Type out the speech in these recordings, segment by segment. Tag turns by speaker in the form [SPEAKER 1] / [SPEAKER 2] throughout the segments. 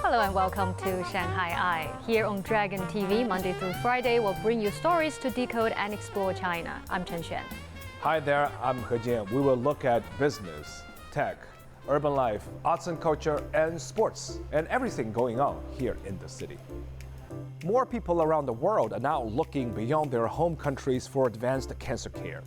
[SPEAKER 1] Hello and welcome to Shanghai Eye. Here on Dragon TV, Monday through Friday, we'll bring you stories to decode and explore China. I'm Chen Xuan.
[SPEAKER 2] Hi there, I'm He Jian. We will look at business, tech, urban life, arts and culture, and sports, and everything going on here in the city. More people around the world are now looking beyond their home countries for advanced cancer care.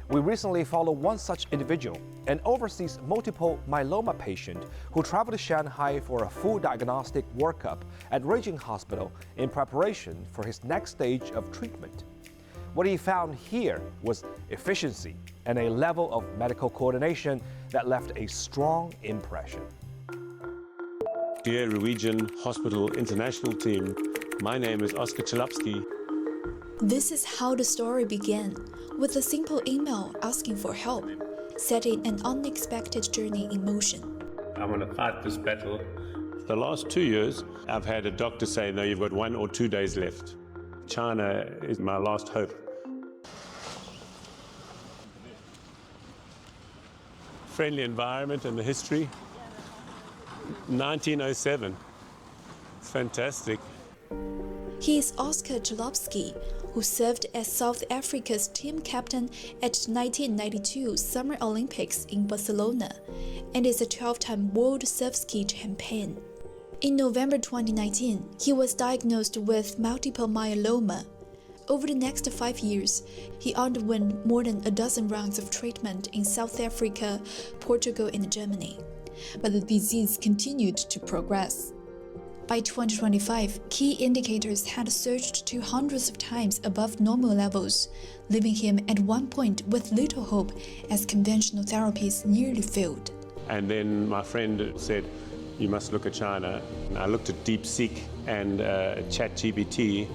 [SPEAKER 2] We recently followed one such individual, an overseas multiple myeloma patient who traveled to Shanghai for a full diagnostic workup at Beijing Hospital in preparation for his next stage of treatment. What he found here was efficiency and a level of medical coordination that left a strong impression.
[SPEAKER 3] Dear Norwegian Hospital International team, my name is Oskar Chalupsky.
[SPEAKER 4] This is how the story began, with a simple email asking for help, setting an unexpected journey in motion.
[SPEAKER 3] I want to fight this battle. The last 2 years, I've had a doctor say, no, you've got 1 or 2 days left. China is my last hope. Friendly environment and the history. 1907. It's fantastic.
[SPEAKER 4] He is Oskar Chalupsky, who served as South Africa's team captain at the 1992 Summer Olympics in Barcelona and is a 12-time World Surf Ski champion. In November 2019, he was diagnosed with multiple myeloma. Over the next 5 years, he underwent more than a dozen rounds of treatment in South Africa, Portugal, and Germany. But the disease continued to progress. By 2025, key indicators had surged to hundreds of times above normal levels, leaving him at one point with little hope as conventional therapies nearly failed.
[SPEAKER 3] And then my friend said, you must look at China. And I looked at DeepSeek and ChatGPT.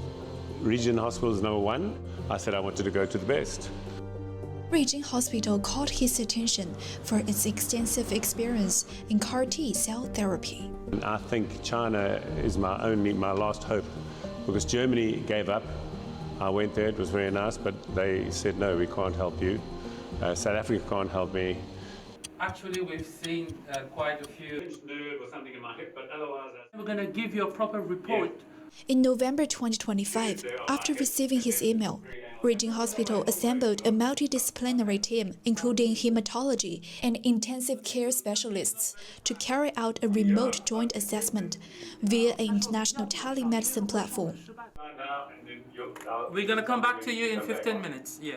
[SPEAKER 3] Region Hospital is #1. I said I wanted to go to the best.
[SPEAKER 4] Beijing Hospital caught his attention for its extensive experience in CAR T cell therapy.
[SPEAKER 3] And I think China is my last hope, because Germany gave up. I went there, it was very nice, but they said, no, we can't help you. South Africa can't help me.
[SPEAKER 5] Actually, we've seen quite a few.
[SPEAKER 3] Nerve or something in my hip, but otherwise,
[SPEAKER 5] We're going to give you a proper report.
[SPEAKER 4] In November 2025, after receiving his email, Beijing Hospital assembled a multidisciplinary team, including hematology and intensive care specialists, to carry out a remote joint assessment via an international telemedicine platform.
[SPEAKER 5] We're going to come back to you in 15 minutes. Yeah.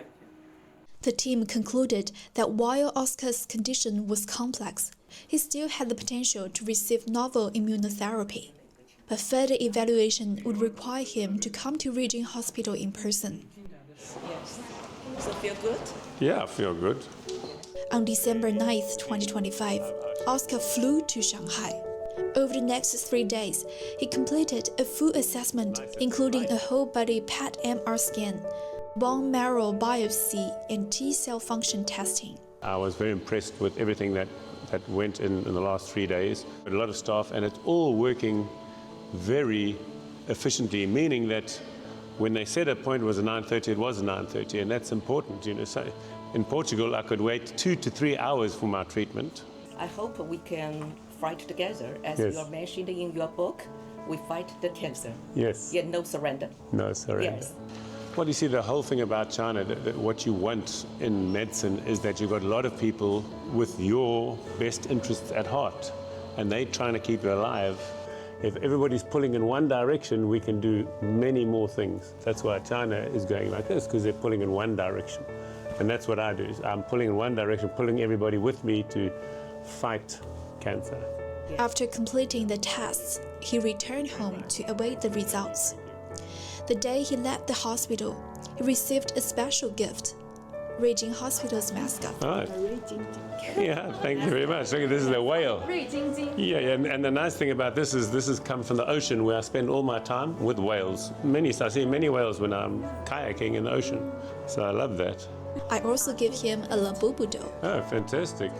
[SPEAKER 4] The team concluded that while Oskar's condition was complex, he still had the potential to receive novel immunotherapy. But further evaluation would require him to come to Beijing Hospital in person.
[SPEAKER 6] Yes. So feel good?
[SPEAKER 3] yeah, I feel good.
[SPEAKER 4] On December 9th, 2025, Oskar flew to Shanghai. Over the next 3 days, he completed a full assessment, including a whole-body PET-MR scan, bone marrow biopsy, and T-cell function testing.
[SPEAKER 3] I was very impressed with everything that went in the last 3 days. A lot of staff, and it's all working very efficiently, meaning that when they said a point was a 9:30, it was a 9:30, and that's important. You know, so in Portugal, I could wait 2 to 3 hours for my treatment.
[SPEAKER 6] I hope we can fight together, as
[SPEAKER 3] Yes.
[SPEAKER 6] you are mentioned in your book. We fight the cancer.
[SPEAKER 3] Yes.
[SPEAKER 6] Yet no surrender.
[SPEAKER 3] No, sorry.
[SPEAKER 6] Yes.
[SPEAKER 3] Well, you see, the whole thing about China, that what you want in medicine is that you've got a lot of people with your best interests at heart, and they're trying to keep you alive. If everybody's pulling in one direction, we can do many more things. That's why China is going like this, because they're pulling in one direction. And that's what I do. I'm pulling in one direction, pulling everybody with me to fight cancer.
[SPEAKER 4] After completing the tests, he returned home to await the results. The day he left the hospital, he received a special gift, Beijing Hospital's mascot.
[SPEAKER 3] All right. Yeah, thank you very much. Look, this is a whale. Yeah, and the nice thing about this is come from the ocean, where I spend all my time with whales. I see many whales when I'm kayaking in the ocean, so I love that.
[SPEAKER 4] I also give him a labubu.
[SPEAKER 3] Oh, fantastic.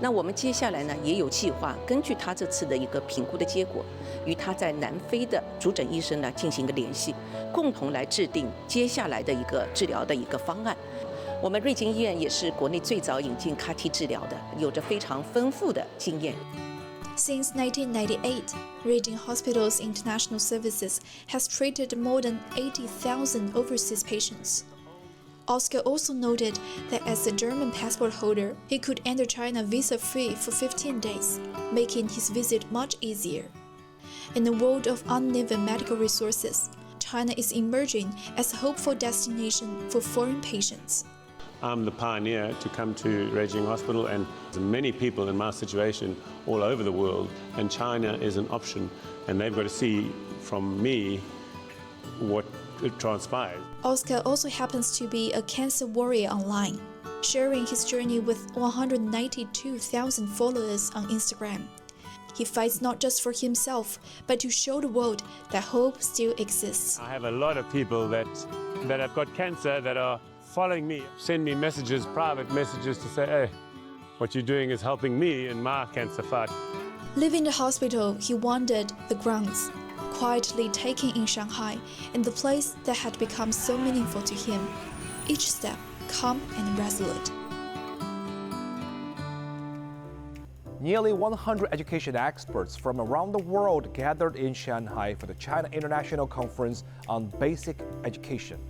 [SPEAKER 6] 那我们接下来呢，也有计划根据他这次的一个评估的结果，与他在南非的主诊医生呢进行一个联系，共同来制定接下来的一个治疗的一个方案。我们瑞金医院也是国内最早引进CAR-T治疗的，有着非常丰富的经验。
[SPEAKER 4] Since 1998, Beijing Hospital's international services has treated more than 80,000 overseas patients. Oscar also noted that as a German passport holder, he could enter China visa-free for 15 days, making his visit much easier. In a world of uneven medical resources, China is emerging as a hopeful destination for foreign patients.
[SPEAKER 3] I'm the pioneer to come to Beijing Hospital, and many people in my situation all over the world, and China is an option, and they've got to see from me what it transpires.
[SPEAKER 4] Oscar also happens to be a cancer warrior online, sharing his journey with 192,000 followers on Instagram. He fights not just for himself, but to show the world that hope still exists.
[SPEAKER 3] I have a lot of people that have got cancer that are following me, send me messages, private messages to say, hey, what you're doing is helping me in my cancer fight.
[SPEAKER 4] Leaving the hospital, he wandered the grounds, quietly taking in Shanghai and the place that had become so meaningful to him, each step calm and resolute.
[SPEAKER 2] Nearly 100 education experts from around the world gathered in Shanghai for the China International Conference on Basic Education.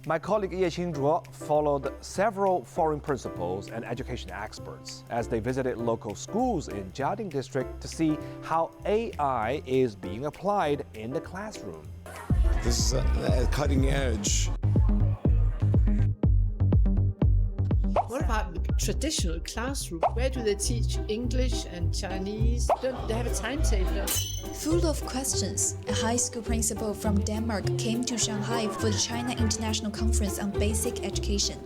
[SPEAKER 2] My colleague Ye Qingzhuo followed several foreign principals and education experts as they visited local schools in Jiading district to see how AI is being applied in the classroom.
[SPEAKER 7] This is a cutting edge.
[SPEAKER 8] What about the traditional classroom? Where do they teach English and Chinese? Don't they have a timetable?
[SPEAKER 4] Full of questions, a high school principal from Denmark came to Shanghai for the China International Conference on Basic Education.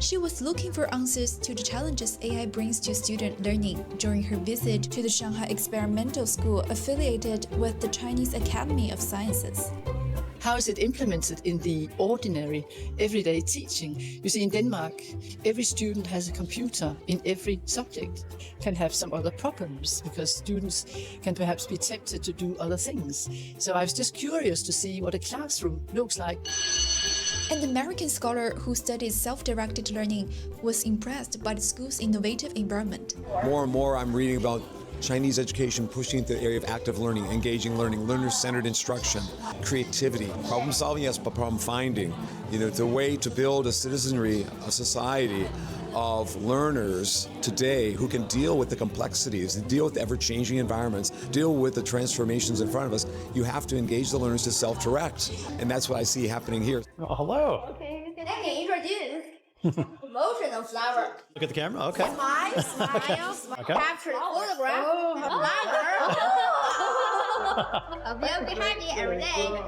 [SPEAKER 4] She was looking for answers to the challenges AI brings to student learning during her visit to the Shanghai Experimental School affiliated with the Chinese Academy of Sciences.
[SPEAKER 8] How is it implemented in the ordinary, everyday teaching? You see, in Denmark, every student has a computer in every subject, can have some other problems because students can perhaps be tempted to do other things. So I was just curious to see what a classroom looks like.
[SPEAKER 4] An American scholar who studies self-directed learning was impressed by the school's innovative environment.
[SPEAKER 7] More and more I'm reading about Chinese education pushing into the area of active learning, engaging learning, learner-centered instruction, creativity, problem solving, yes, but problem finding. You know, it's a way to build a citizenry, a society of learners today who can deal with the complexities, deal with the ever-changing environments, deal with the transformations in front of us. You have to engage the learners to self-direct, and that's what I see happening here.
[SPEAKER 3] Oh, hello.
[SPEAKER 9] Okay, let me introduce emotional flower.
[SPEAKER 10] Look at the camera. Okay.
[SPEAKER 9] Smile,
[SPEAKER 10] Okay.
[SPEAKER 9] capture photograph, I'll be behind you every day.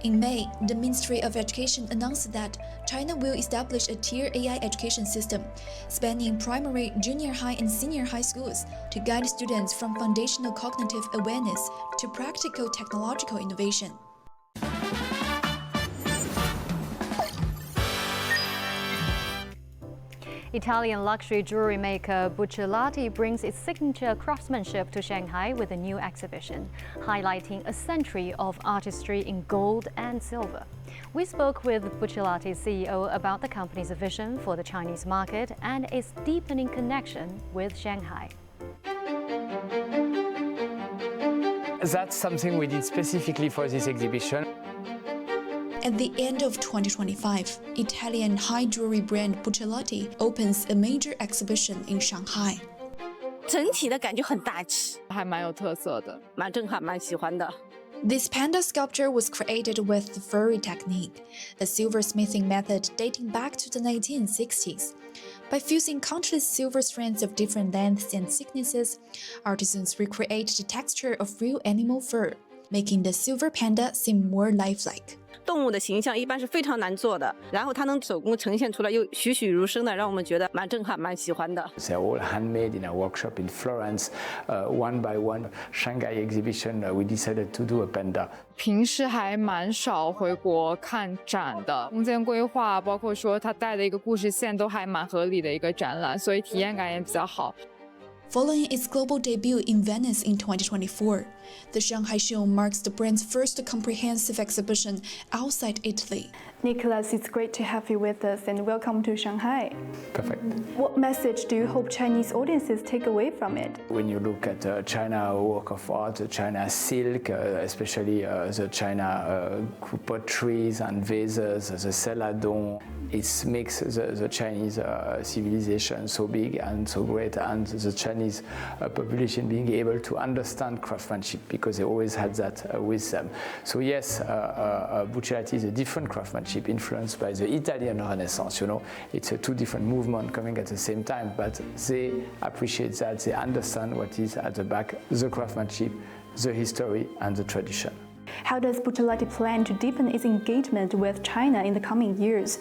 [SPEAKER 4] In May, the Ministry of Education announced that China will establish a tier AI education system spanning primary, junior high, and senior high schools to guide students from foundational cognitive awareness to practical technological innovation.
[SPEAKER 1] Italian luxury jewelry maker Buccellati brings its signature craftsmanship to Shanghai with a new exhibition, highlighting a century of artistry in gold and silver. We spoke with Buccellati's CEO about the company's vision for the Chinese market and its deepening connection with Shanghai.
[SPEAKER 11] That's something we did specifically for this exhibition.
[SPEAKER 4] At the end of 2025, Italian high jewelry brand Buccellati opens a major exhibition in Shanghai.
[SPEAKER 6] 整体的感觉很大气，
[SPEAKER 12] 还蛮有特色的，
[SPEAKER 6] 蛮震撼，蛮喜欢的。
[SPEAKER 4] This panda sculpture was created with the furry technique, a silversmithing method dating back to the 1960s. By fusing countless silver strands of different lengths and thicknesses, artisans recreate the texture of real animal fur, making the silver panda seem more lifelike.
[SPEAKER 6] 动物的形象一般是非常难做的，然后它能手工呈现出来又栩栩如生的，让我们觉得蛮震撼、蛮喜欢的。
[SPEAKER 11] They're all handmade in a workshop in Florence, one by one. Shanghai exhibition, we decided to do a panda.
[SPEAKER 12] 平时还蛮少回国看展的，空间规划包括说它带的一个故事线都还蛮合理的一个展览，所以体验感也比较好。
[SPEAKER 4] Following its global debut in Venice in 2024, the Shanghai show marks the brand's first comprehensive exhibition outside Italy.
[SPEAKER 10] Nicholas, it's great to have you with us and welcome to Shanghai.
[SPEAKER 11] Perfect.
[SPEAKER 10] What message do you hope Chinese audiences take away from it?
[SPEAKER 11] When you look at China work of art, the China silk, especially the China potteries and vases, the celadon, it makes the Chinese civilization so big and so great, and the Chinese population being able to understand craftsmanship because they always had that with them. So yes, Buccellati is a different craftsmanship influenced by the Italian Renaissance. You know, it's a two different movements coming at the same time, but they appreciate that, they understand what is at the back, the craftsmanship, the history and the tradition.
[SPEAKER 10] How does Buccellati plan to deepen its engagement with China in the coming years?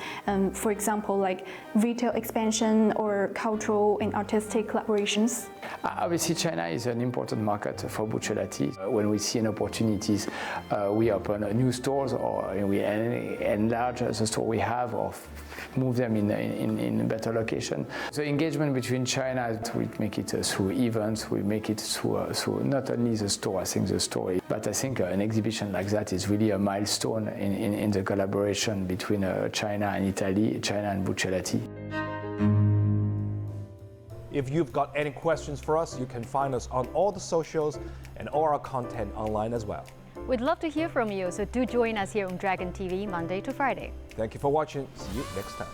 [SPEAKER 10] For example, like retail expansion or cultural and artistic collaborations?
[SPEAKER 11] Obviously, China is an important market for Buccellati. When we see an opportunities, we open new stores or we enlarge the store we have or move them in a better location. The engagement between China, we make it through events, we make it through not only the store, I think the story, but I think an exhibition like that is really a milestone in the collaboration between China and Italy, China and Buccellati.
[SPEAKER 2] If you've got any questions for us, you can find us on all the socials and all our content online as well.
[SPEAKER 1] We'd love to hear from you, so do join us here on Dragon TV Monday to Friday.
[SPEAKER 2] Thank you for watching. See you next time.